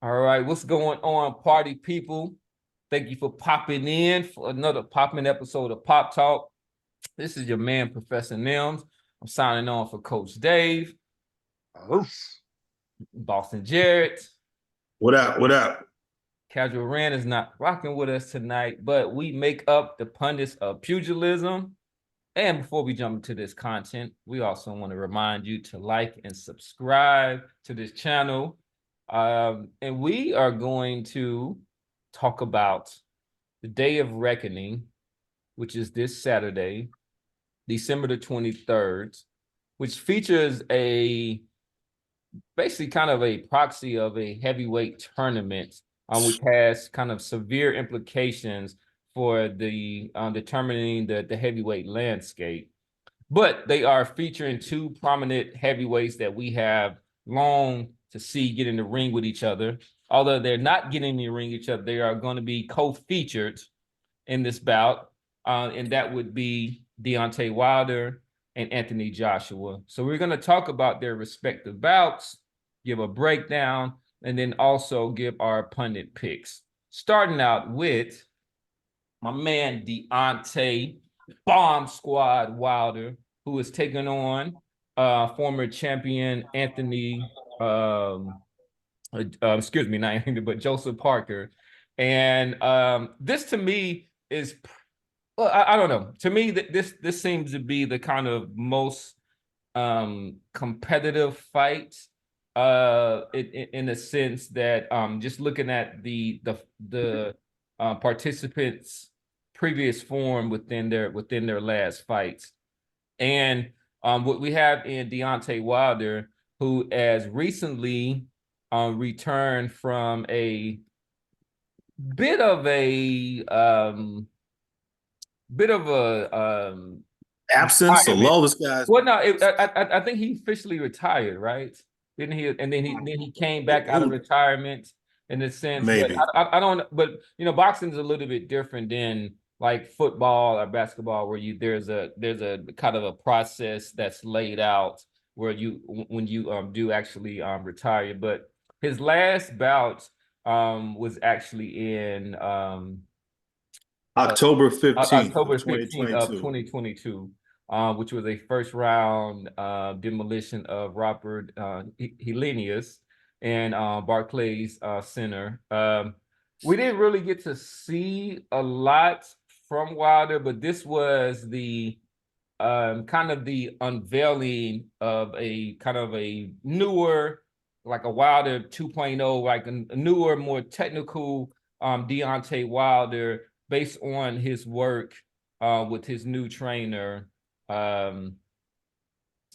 All right, what's going on, party people? Thank you for popping in for another popping episode of Pop Talk. This is your man, Professor Nims. I'm signing on for Coach Dave, Boston Jarrett. What up? What up? Casual Rand is not rocking with us tonight, but we make up the pundits of pugilism. And before we jump into this content, we also want to remind you to like and subscribe to this channel. And we are going to talk about the Day of Reckoning, which is this Saturday, December the 23rd, which features basically kind of a proxy of a heavyweight tournament, which has kind of severe implications for the determining the heavyweight landscape. But they are featuring two prominent heavyweights that we have long to see get in the ring with each other. Although they're not getting in the ring with each other, they are going to be co-featured in this bout, and that would be Deontay Wilder and Anthony Joshua. So we're going to talk about their respective bouts, give a breakdown, and then also give our pundit picks. Starting out with my man Deontay Bomb Squad Wilder, who is taking on former champion Anthony, excuse me, not Anthony, but Joseph Parker. And this to me is, well, I don't know. To me, this seems to be the kind of most competitive fight in the sense that just looking at the participants' previous form within their last fights. And what we have in Deontay Wilder, who has recently returned from a bit of a Absence or lull, this guy's. Well, no, I think he officially retired, right? Didn't he? And then he came back out of retirement in a sense. Maybe. But I don't. But boxing is a little bit different than like football or basketball, where there's a kind of a process that's laid out where when you do actually retire. But his last bout was actually in October 15th, October 15th of 2022. 2022, which was a first round demolition of Robert Helenius and Barclays Center. We didn't really get to see a lot from Wilder, but this was the kind of the unveiling of a kind of a newer, like a Wilder 2.0, like a newer, more technical Deontay Wilder, based on his work with his new trainer. His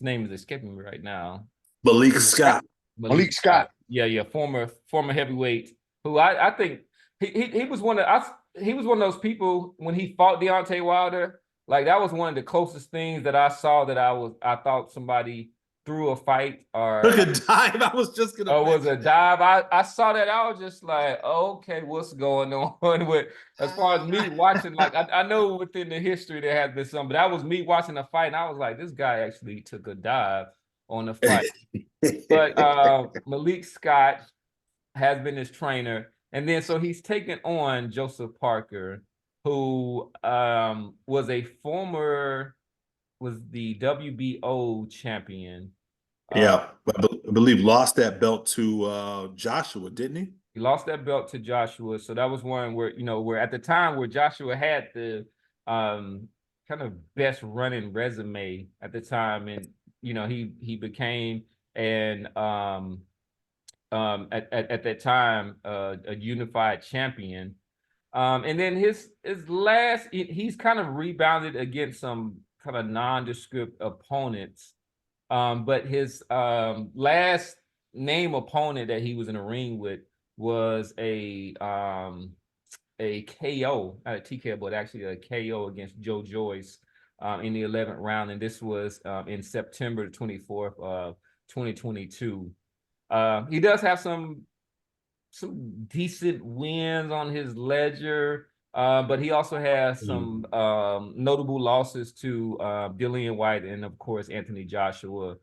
name is escaping me right now. Malik Scott. Malik Scott. Yeah, former heavyweight, who I think he was one of those people when he fought Deontay Wilder. Like, that was one of the closest things that I saw that I thought somebody threw a fight or took a dive. I was just gonna. Oh, it was a dive. I saw that. I was just like, okay, what's going on with as far as me watching? Like, I know within the history there has been some, but that was me watching the fight, and I was like, this guy actually took a dive on the fight. But Malik Scott has been his trainer, and then so he's taken on Joseph Parker, who was the WBO champion. Yeah, I believe lost that belt to Joshua, didn't he? He lost that belt to Joshua. So that was one where, where at the time where Joshua had the kind of best running resume at the time. And, he became at that time a unified champion. And then his last, he's kind of rebounded against some kind of nondescript opponents. But his last name opponent that he was in a ring with was a KO, not a TKO, but actually a KO against Joe Joyce in the 11th round, and this was in September 24th of 2022. He does have some decent wins on his ledger. But he also has some notable losses to Dillian White and, of course, Anthony Joshua.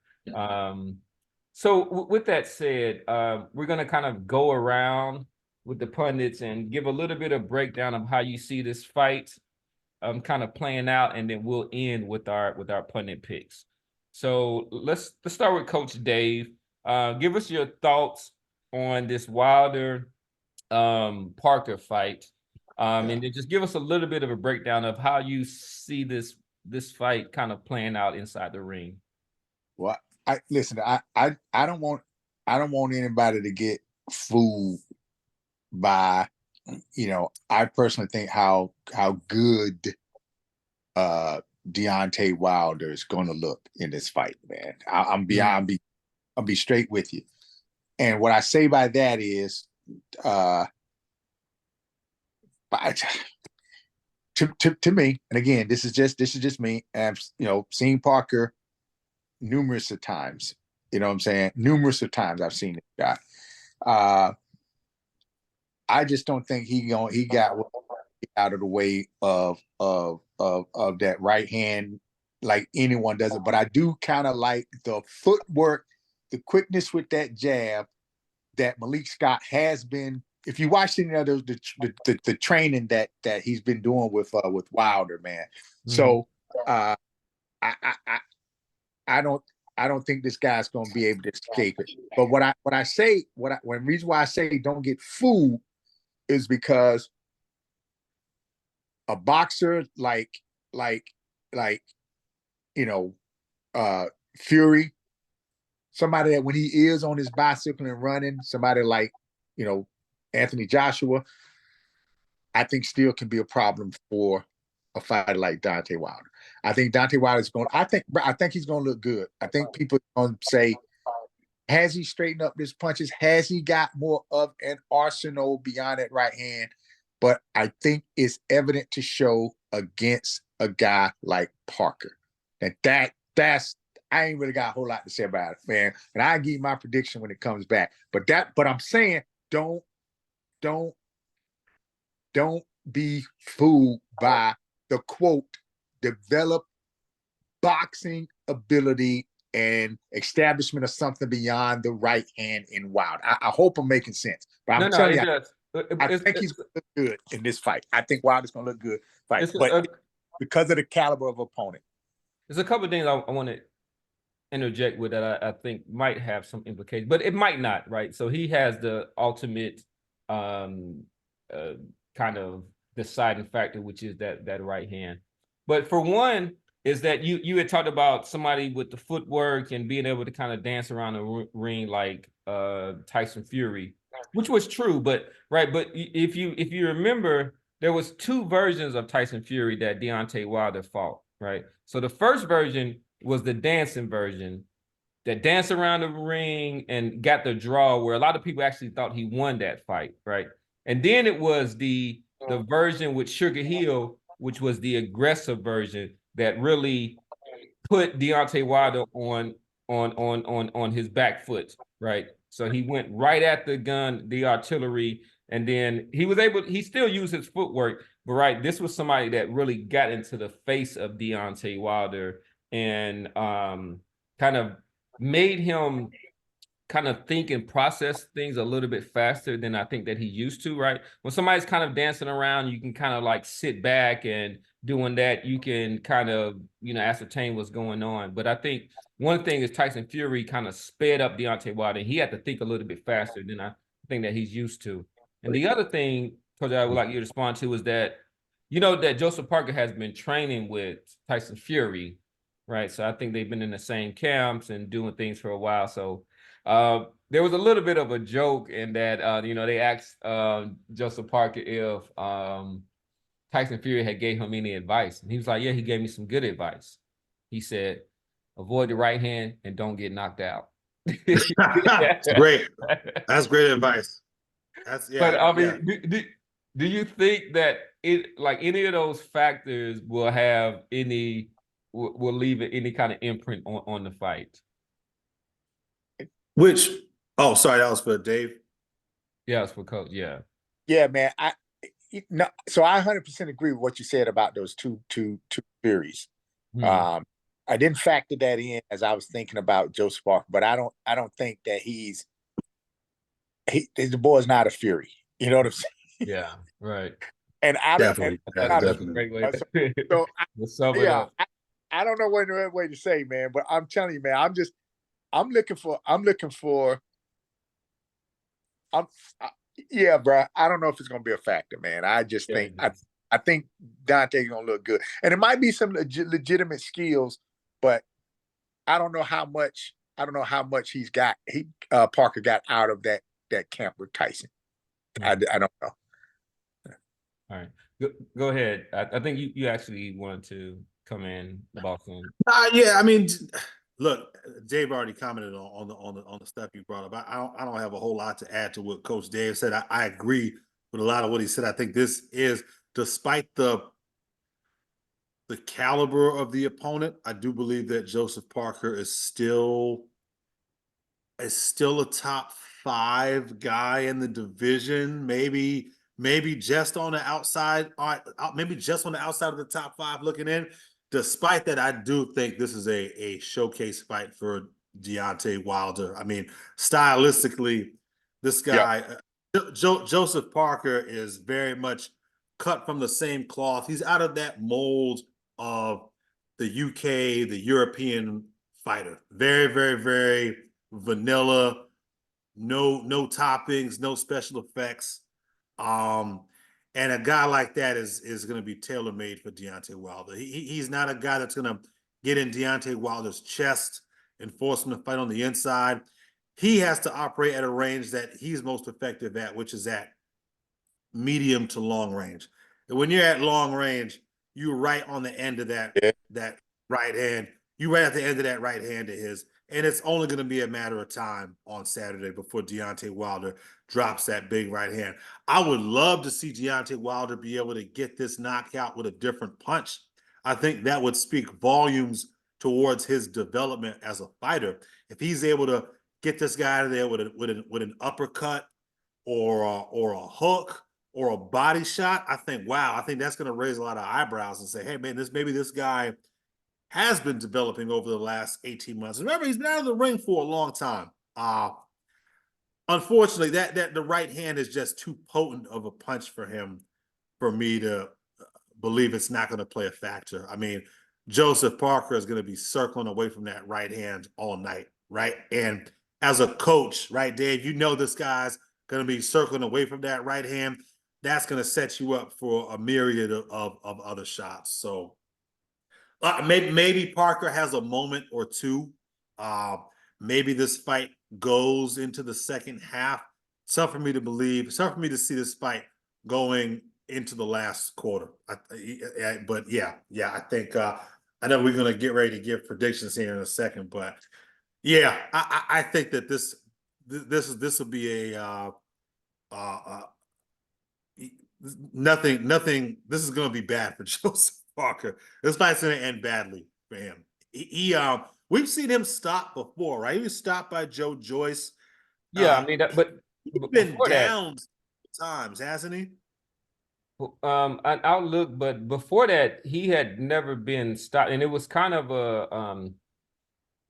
So with that said, we're going to kind of go around with the pundits and give a little bit of breakdown of how you see this fight kind of playing out, and then we'll end with our pundit picks. So let's start with Coach Dave. Give us your thoughts on this Wilder Parker fight. And then just give us a little bit of a breakdown of how you see this fight kind of playing out inside the ring. Well, listen. I don't want anybody to get fooled by, I personally think how good Deontay Wilder is going to look in this fight, man. I'll be straight with you. And what I say by that is, to me, and again, this is just me. I've seen Parker numerous of times. You know what I'm saying? Numerous of times I've seen this guy. I just don't think he got out of the way of that right hand like anyone does it. But I do kind of like the footwork, the quickness with that jab that Malik Scott has been. If you watch any of the training that he's been doing with Wilder, man. So I don't think this guy's going to be able to escape it. But when reason why I say don't get fooled is because a boxer like Fury, somebody that when he is on his bicycle and running, somebody like Anthony Joshua, I think still can be a problem for a fighter like Deontay Wilder. I think Deontay Wilder is going. I think he's going to look good. I think people are going to say, has he straightened up his punches? Has he got more of an arsenal beyond that right hand? But I think it's evident to show against a guy like Parker that's I ain't really got a whole lot to say about it, man. And I give you my prediction when it comes back. But I'm saying don't be fooled by the quote develop boxing ability and establishment of something beyond the right hand in Wilder. I hope I'm making sense. But I'm telling you, I think he's going to look good in this fight. I think Wilder's going to look good fight, but because of the caliber of opponent. There's a couple of things I want to interject with that I think might have some implications, but it might not, right? So he has the ultimate kind of deciding factor, which is that right hand. But for one, is that you had talked about somebody with the footwork and being able to kind of dance around the ring like Tyson Fury, which was true, but if you remember, there was two versions of Tyson Fury that Deontay Wilder fought, right? So the first version was the dancing version that danced around the ring and got the draw, where a lot of people actually thought he won that fight, right? And then it was the version with Sugar Hill, which was the aggressive version that really put Deontay Wilder on his back foot, right? So he went right at the gun, the artillery, and then he still used his footwork, but right, this was somebody that really got into the face of Deontay Wilder and kind of made him kind of think and process things a little bit faster than I think that he used to, right? When somebody's kind of dancing around, you can kind of like sit back, and doing that, you can kind of, ascertain what's going on. But I think one thing is Tyson Fury kind of sped up Deontay Wilder. He had to think a little bit faster than I think that he's used to. And the other thing, Coach, I would like you to respond to is that, that Joseph Parker has been training with Tyson Fury, right? So I think they've been in the same camps and doing things for a while. So there was a little bit of a joke in that, they asked Joseph Parker if Tyson Fury had gave him any advice. And he was like, yeah, he gave me some good advice. He said, avoid the right hand and don't get knocked out. That's great. That's great advice. But I mean, do you think that any of those factors will leave any kind of imprint on the fight? Sorry, that was for Dave. Yeah, it's for Coach. Yeah. Yeah, man. So I 100% agree with what you said about those two theories. I didn't factor that in as I was thinking about Joseph Parker, but I don't think that the boy's not a Fury. You know what I'm saying? Yeah, right. And I don't, and Definitely. I'm Yeah, not That's a definitely. great way so, to, so to sum it yeah, up. I don't know what the right way to say, man, but I'm telling you, man, I'm looking for, I'm, I, yeah, bro. I don't know if it's gonna be a factor, man. I just Yeah. I think Dante's gonna look good, and it might be some legitimate skills, but I don't know how much. I don't know how much Parker got out of that camp with Tyson. I don't know. All right. Go ahead. I think you actually wanted to come in, Boston. Yeah, I mean, look, Dave already commented on the stuff you brought up. I don't have a whole lot to add to what Coach Dave said. I agree with a lot of what he said. I think this is, despite the caliber of the opponent, I do believe that Joseph Parker is still a top 5 guy in the division. Maybe just on the outside, maybe just on the outside of the top 5 looking in. Despite that, I do think this is a showcase fight for Deontay Wilder. I mean, stylistically, this Yep. guy, Joseph Parker, is very much cut from the same cloth. He's out of that mold of the UK, the European fighter. Very, very, very vanilla, no toppings, no special effects. And a guy like that is going to be tailor made for Deontay Wilder. He's not a guy that's going to get in Deontay Wilder's chest and force him to fight on the inside. He has to operate at a range that he's most effective at, which is at medium to long range. And when you're at long range, you're right on the end of that right hand. You're right at the end of that right hand of his. And it's only going to be a matter of time on Saturday before Deontay Wilder drops that big right hand. I would love to see Deontay Wilder be able to get this knockout with a different punch. I think that would speak volumes towards his development as a fighter. If he's able to get this guy out of there with an uppercut or a hook or a body shot, I think that's going to raise a lot of eyebrows and say, hey man, maybe this guy has been developing over the last 18 months. Remember, he's been out of the ring for a long time. Unfortunately, that the right hand is just too potent of a punch for him for me to believe it's not going to play a factor. I mean, Joseph Parker is going to be circling away from that right hand all night, right? And as a coach, right, Dave, you know this guy's going to be circling away from that right hand. That's going to set you up for a myriad of other shots. So maybe Parker has a moment or two. Maybe this fight goes into the second half. It's tough for me to believe. It's tough for me to see this fight going into the last quarter. But yeah, I think I know we're gonna get ready to give predictions here in a second, but yeah, I think that this will be a nothing. This is going to be bad for Joseph Parker. This fight's going to end badly for him. We've seen him stop before, right? He was stopped by Joe Joyce. Yeah, I mean, but He's been before that, down times, hasn't he? I'll look, but before that, he had never been stopped, and it was kind of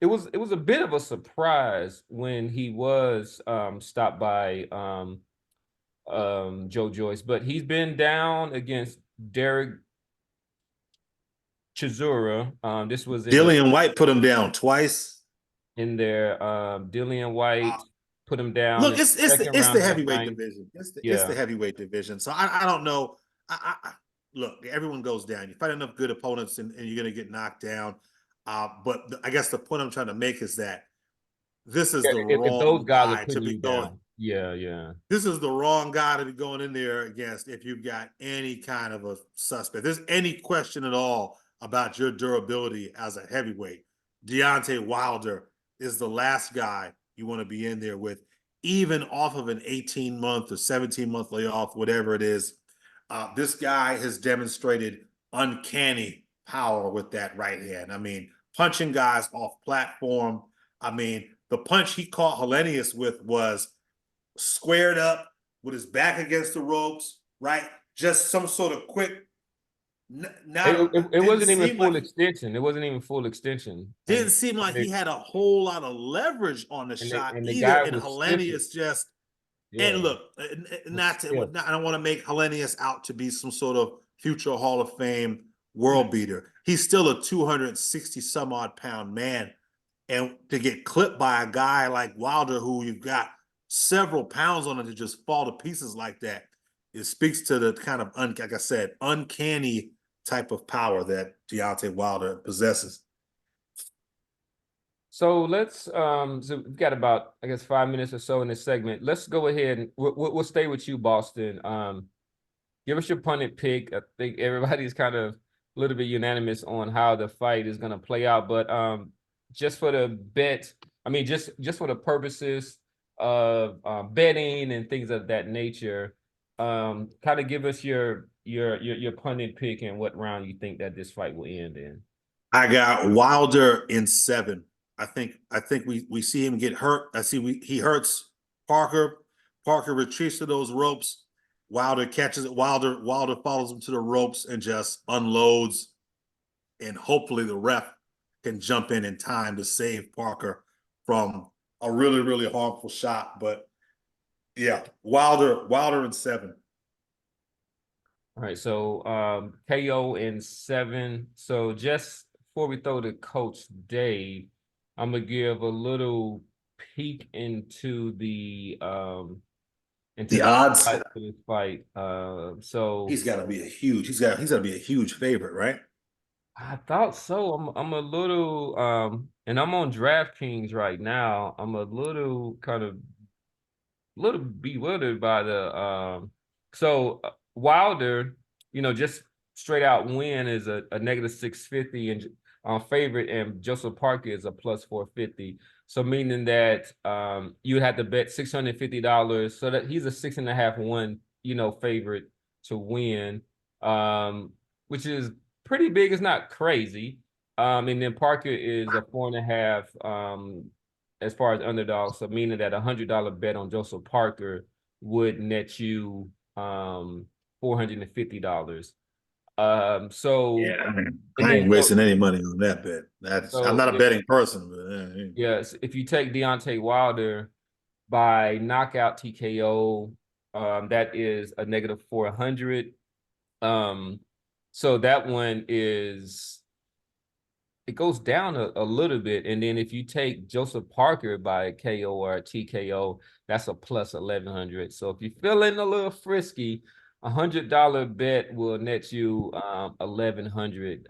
it was a bit of a surprise when he was stopped by Joe Joyce, but he's been down against Derek Chisora. This was Dillian White put him down twice. in there. Dillian White put him down Look, in the second it's round the of the heavyweight ninth. division. It's the Yeah. heavyweight division. So I don't know. Look, everyone goes down. You fight enough good opponents, and you're going to get knocked down. But I guess the point I'm trying to make is that this is the If those wrong guys are guy to putting be you going. down. Yeah. This is the wrong guy to be going in there against if you've got any kind of a suspect. If there's any question at all about your durability as a heavyweight, Deontay Wilder is the last guy you want to be in there with, even off of an 18-month or 17-month layoff, whatever it is. This guy has demonstrated uncanny power with that right hand. I mean, punching guys off platform. I mean, the punch he caught Hellenius with was squared up with his back against the ropes, right? Just some sort of quick It didn't wasn't even seem full like extension. It wasn't even full extension. didn't seem like he had a whole lot of leverage on the shot And the either. guy And was stiff. Hellenius just and Yeah. look, Was stiff. I don't want to make Hellenius out to be some sort of future Hall of Fame world beater. He's still a 260 some odd pound man. And to get clipped by a guy like Wilder, who you've got several pounds on it to just fall to pieces like that, it speaks to the kind of, like I said, uncanny type of power that Deontay Wilder possesses. So so we've got about, I guess, 5 minutes or so in this segment. Let's go ahead and we'll stay with you, Boston. Give us your pundit pick. I think everybody's kind of a little bit unanimous on how the fight is going to play out, but just for the bet, I mean, just for the purposes of betting and things of that nature, kind of give us your pundit pick and what round you think that this fight will end in. I got Wilder in 7. I think we see him get hurt. He hurts Parker. Parker retreats to those ropes. Wilder catches it. Wilder follows him to the ropes and just unloads. And hopefully the ref can jump in time to save Parker from a really, really harmful shot. But yeah, Wilder in 7. All right, so KO in 7. So just before we throw to Coach Dave, I'm gonna give a little peek into the odds. for this fight. So He's got to be he's got to be a huge favorite, right? I thought so. I'm a little and I'm on DraftKings right now. I'm a little bewildered by the Wilder, just straight out win is a negative 650 and favorite, and Joseph Parker is a plus 450. So meaning that you would have to bet $650, so that he's a 6.5 favorite to win, which is pretty big. It's not crazy. And then Parker is a 4.5 as far as underdog. So meaning that $100 bet on Joseph Parker would net you $450. So Yeah, and I ain't then wasting any money on that bet. I'm not a if, betting person, but yes, if you take Deontay Wilder by knockout TKO, that is a negative 400. So that one it goes down a little bit. And then if you take Joseph Parker by a KO or a TKO, that's a plus 1100. So if you're feeling a little frisky, $100 bet will net you 1100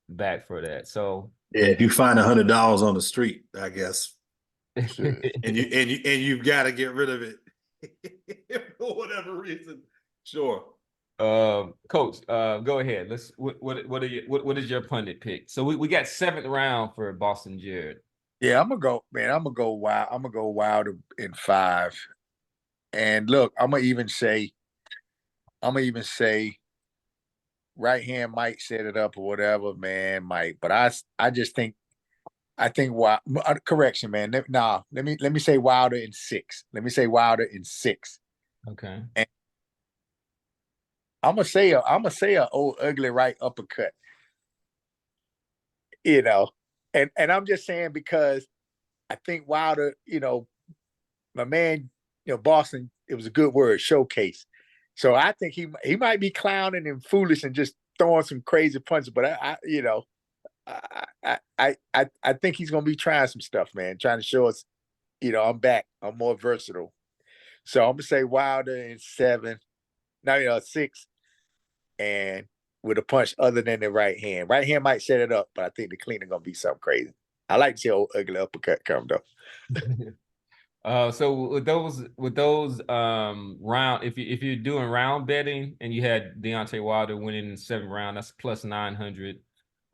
back for that. So yeah, if you find $100 on the street, I guess, sure. and you've got to get rid of it for whatever reason, sure. Coach, go ahead. What is your pundit pick? So we got 7th round for Boston Jared. Yeah, I'm gonna go wild. I'm gonna go wild in 5. And look, I'm gonna even say right hand might set it up or whatever, man, might. But I just think Wild. Correction, man. Nah, let me say Wilder in 6. Let me say Wilder in 6. Okay. And I'm gonna say a old ugly right uppercut. And I'm just saying because I think Wilder, my man, Boston, it was a good word, showcase. So I think he might be clowning and foolish and just throwing some crazy punches, but I think he's gonna be trying some stuff, man, trying to show us, I'm back, I'm more versatile. So I'm gonna say Wilder in 7, now 6, and with a punch other than the right hand. Right hand might set it up, but I think the cleaner gonna be something crazy. I like to see old ugly uppercut come though. So with those round, if you're doing round betting and you had Deontay Wilder winning in the 7th round, that's plus 900.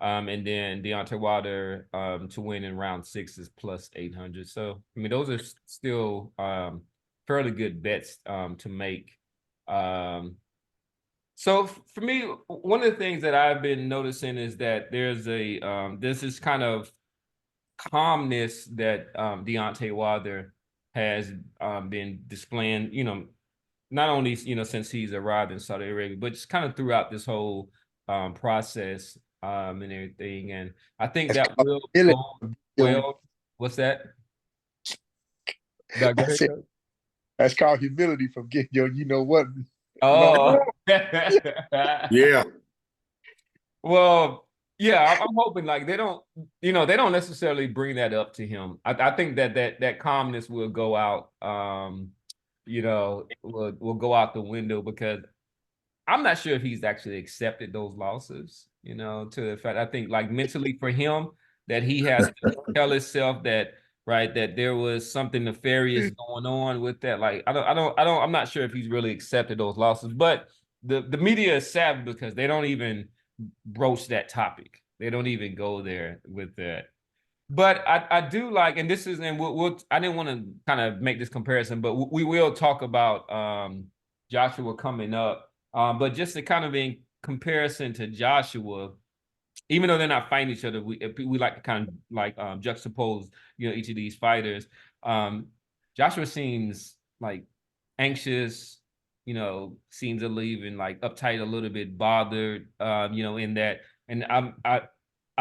And then Deontay Wilder to win in round 6 is plus 800. So I mean those are still fairly good bets to make. So for me, one of the things that I've been noticing is that there's this kind of calmness that Deontay Wilder has been displaying, not only, since he's arrived in Saudi Arabia, but just kind of throughout this whole process and everything. And I think That's that called will humility. go well. What's that? No, go I ahead, said Coach. that's called humility from getting your, you know what? Oh, Yeah. well, yeah, I'm hoping like they don't, they don't necessarily bring that up to him. I think that calmness will go out, will go out the window because I'm not sure if he's actually accepted those losses, to the fact I think like mentally for him that he has to tell himself that right that there was something nefarious going on with that. Like I'm not sure if he's really accepted those losses, but the media is savvy because they don't even broach that topic. They don't even go there with that. But I do like, and this is, and we'll I didn't want to kind of make this comparison, but we will talk about Joshua coming up. But just to kind of in comparison to Joshua, even though they're not fighting each other, we like to kind of like juxtapose, each of these fighters. Joshua seems like anxious, seems to leave and like uptight a little bit, bothered, in that, and I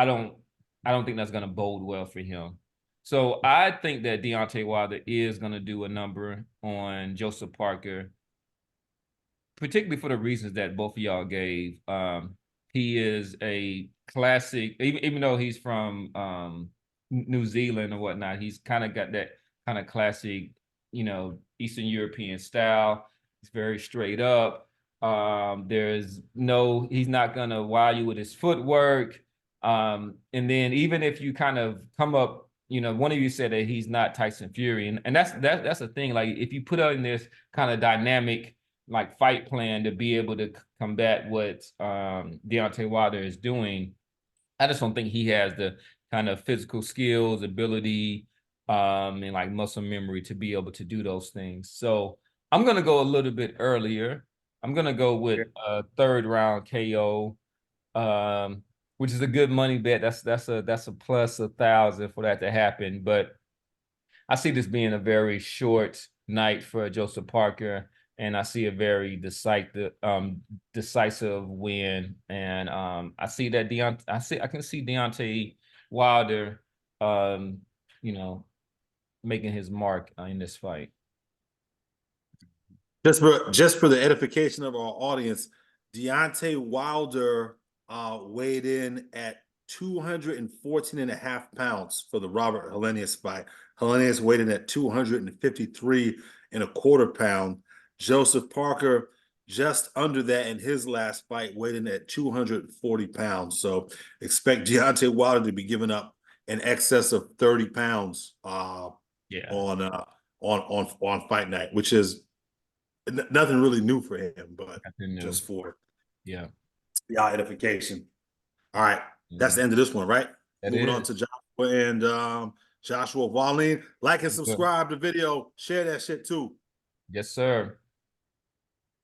don't think that's gonna bode well for him. So I think that Deontay Wilder is gonna do a number on Joseph Parker, particularly for the reasons that both of y'all gave. He is a classic, even though he's from New Zealand or whatnot, he's kind of got that kind of classic, Eastern European style. He's very straight up. He's not gonna wow you with his footwork. And then even if you kind of come up, one of you said that he's not Tyson Fury, and that's the thing. Like if you put out in this kind of dynamic like fight plan to be able to combat what Deontay Wilder is doing, I just don't think he has the kind of physical skills, ability, and like muscle memory to be able to do those things. So I'm gonna go a little bit earlier. I'm gonna go with a third round KO, which is a good money bet. That's a plus 1,000 for that to happen. But I see this being a very short night for Joseph Parker, and I see a very decisive win. And I see that I can see Deontay Wilder, you know, making his mark in this fight. Just for the edification of our audience, Deontay Wilder weighed in at 214 and a half pounds for the Robert Helenius fight. Helenius weighed in at 253 and a quarter pound. Joseph Parker just under that in his last fight, weighed in at 240 pounds. So expect Deontay Wilder to be giving up in excess of 30 pounds on fight night, which is nothing really new for him, but just for the edification. All right, that's the end of this one, right? Moving on to Joshua and Joshua Wallin. Like and subscribe to the video. Share that shit too. Yes, sir.